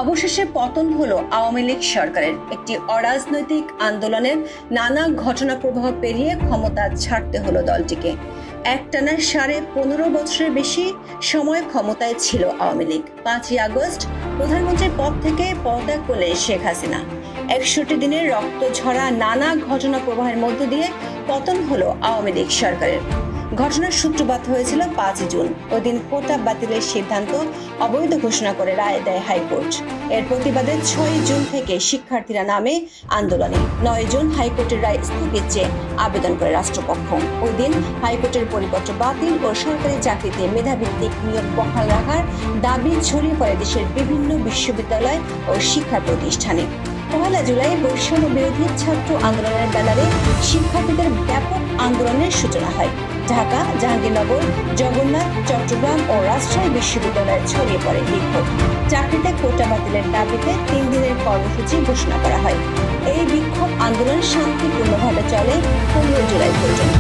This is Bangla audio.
অবশেষে পতন হলো আওয়ামী লীগ সরকারের। একটি অরাজনৈতিক আন্দোলনের নানা ঘটনা প্রবাহ পেরিয়ে ক্ষমতা ছাড়তে হলো দলটিকে। একটানা 15.5 বছরের বেশি সময় ক্ষমতায় ছিল আওয়ামী লীগ। 5ই আগস্ট প্রধানমন্ত্রীর পদ থেকে পদত্যাগ করলেন শেখ হাসিনা। 61 দিনের রক্তঝরা নানা ঘটনা প্রবাহের মধ্য দিয়ে পতন হলো আওয়ামী লীগ সরকারের। ঘটনার সূত্রপাত হয়েছিল 5 জুন। ওই দিন কোটা বাতিলের সিদ্ধান্ত অবৈধ ঘোষণা করে রায় দেয় হাইকোর্ট। এর প্রতিবাদে 6 জুন থেকে শিক্ষার্থীরা নামে আন্দোলনে। 9 জুন হাইকোর্টের রায় স্থগিত চেয়ে আবেদন করে রাষ্ট্রপক্ষ। ওই দিন হাইকোর্টের পরিপত্র বাতিল ও সরকারি চাকরিতে মেধাভিত্তিক নিয়োগ বহাল রাখার দাবি ছড়িয়ে পড়ে দেশের বিভিন্ন বিশ্ববিদ্যালয় ও শিক্ষা প্রতিষ্ঠানে। 1 জুলাই বৈষম্য বিরোধী ছাত্র আন্দোলনের ব্যানারে শিক্ষার্থীদের ব্যাপক আন্দোলনের সূচনা হয়। ঢাকা, জাহাঙ্গীরনগর, জগন্নাথ, চট্টগ্রাম ও রাজশাহী বিশ্ববিদ্যালয়ে ছড়িয়ে পড়ে বিক্ষোভ। চাকরিতে কোটা বাতিলের দাবিতে 3 দিনের কর্মসূচি ঘোষণা করা হয়। এই বিক্ষোভ আন্দোলন শান্তিপূর্ণভাবে চলে 15 জুলাই পর্যন্ত।